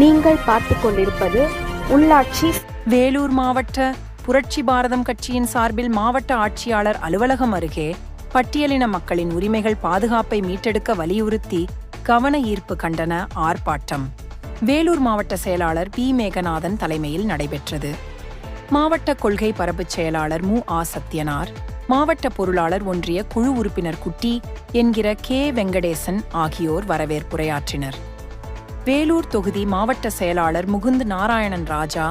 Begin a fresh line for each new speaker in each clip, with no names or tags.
நீங்கள் பார்த்து கொண்டிருப்பது உள்ளாட்சி.
வேலூர் மாவட்ட புரட்சி பாரதம் கட்சியின் சார்பில் மாவட்ட ஆட்சியாளர் அலுவலகம் அருகே பட்டியலின மக்களின் உரிமைகள் பாதுகாப்பை மீட்டெடுக்க வலியுறுத்தி கவன ஈர்ப்பு கண்டன ஆர்ப்பாட்டம் வேலூர் மாவட்ட செயலாளர் பி மேகநாதன் தலைமையில் நடைபெற்றது. மாவட்ட கொள்கை பரப்புச் செயலாளர் மு. ஆ. சத்யனார், மாவட்ட பொருளாளர் ஒன்றிய குழு உறுப்பினர் குட்டி என்கிற கே. வெங்கடேசன் ஆகியோர் வரவேற்புரையாற்றினர். வேலூர் தொகுதி மாவட்ட செயலாளர் முகுந்த் நாராயணன் ராஜா,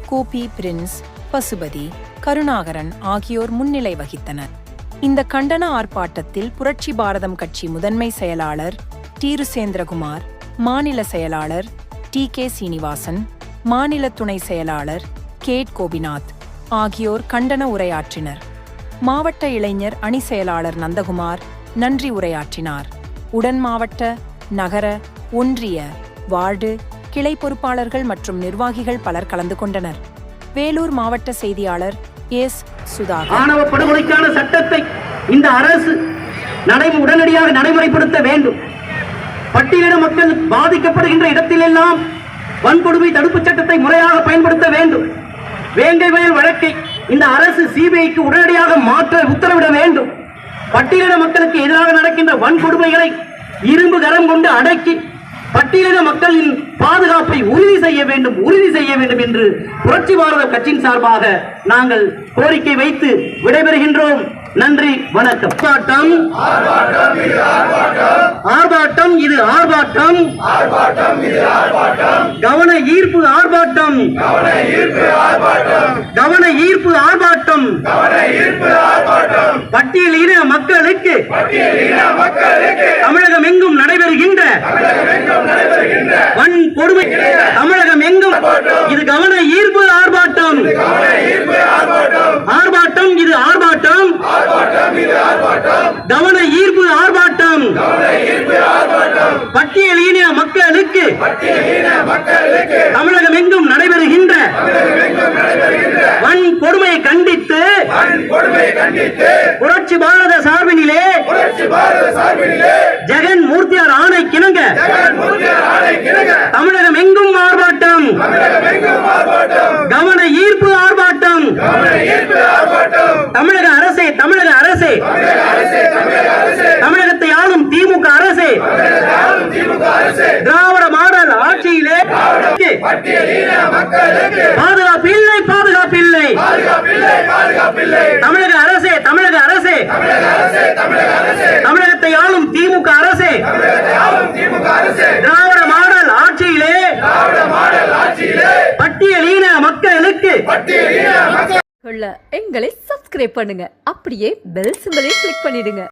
கோபி பிரின்ஸ், பசுபதி, கருணாகரன் ஆகியோர் முன்னிலை வகித்தனர். இந்த கண்டன ஆர்ப்பாட்டத்தில் புரட்சி பாரதம் கட்சி முதன்மை செயலாளர் டி. ருசேந்திரகுமார், மாநில செயலாளர் டி. கே. சீனிவாசன், மாநில துணை செயலாளர் கேட் கோபிநாத் ஆகியோர் கண்டன உரையாற்றினர். மாவட்ட இளைஞர் அணி செயலாளர் நந்தகுமார் நன்றி உரையாற்றினார். உடன் மாவட்ட, நகர, ஒன்றிய, வார்டு, கிளை பொறுப்பாளர்கள் மற்றும் நிர்வாகிகள் பலர் கலந்து கொண்டனர். வேலூர் மாவட்ட செய்தியாளர் எஸ். சுதாகர்.
ஆணவ படுகொலைக்கான சட்டத்தை இந்த அரசு உடனடியாக நடைமுறைப்படுத்த வேண்டும். பட்டியலின மக்கள் பாதிக்கப்படுகின்ற இடத்திலெல்லாம் வன்கொடுமை தடுப்புச் சட்டத்தை முறையாக பயன்படுத்த வேண்டும். வேங்கை வயல் வழக்கை இந்த அரசு சிபிஐக்கு உடனடியாக மாற்ற உத்தரவிட வேண்டும். பட்டியலின மக்களுக்கு எதிராக நடக்கின்ற வன்கொடுமைகளை இரும்பு கரம் கொண்டு அடக்கி பட்டியலின மக்களின் பாதுகாப்பை உறுதி செய்ய வேண்டும் என்று புரட்சி பாரத கட்சியின் சார்பாக நாங்கள் கோரிக்கை வைத்து விடைபெறுகின்றோம். நன்றி, வணக்கம். ஆர்ப்பாட்டம் இது ஆர்ப்பாட்டம், கவன ஈர்ப்பு ஆர்ப்பாட்டம், கவன ஈர்ப்பு ஆர்ப்பாட்டம். பட்டியலின மக்களுக்கு தமிழகம் எங்கும் நடைபெறுகின்ற வன்கொடுமை தமிழகம் எங்கும் இது கவன ஈர்ப்பு ஆர்ப்பாட்டம், ஆர்ப்பாட்டம் இது ஆர்ப்பாட்டம், கவன ஈர்ப்பு ஆர்ப்பாட்டம். பட்டியலின மக்களுக்கு தமிழகம் எங்கும் நடைபெறுகின்ற வன்கொடுமையை கண்டித்து புரட்சி பாரத சார்பினிலே ஜெகன் மூர்த்தியார் ஆணைக்கிணங்க தமிழகம் எங்கும் ஆர்ப்பாட்டம், கவன ஈர்ப்பு ஆர்ப்பாட்டம். தமிழக அரசே, தமிழக அரசே, தமிழகத்தை ஆளும் திமுக அரசே, திராவிட மாடல் ஆட்சியிலே பாதுகாப்பில்லை, பாதுகாப்பில்லை. தமிழக அரசே, தமிழக அரசே, தமிழகத்தை ஆளும் திமுக அரசே, திராவிட மாடல் ஆட்சியிலே பட்டியலின மக்களுக்கு
எங்களை சப்ஸ்கிரைப் பண்ணுங்க, அப்படியே பெல் சிம்பலை கிளிக் பண்ணிடுங்க.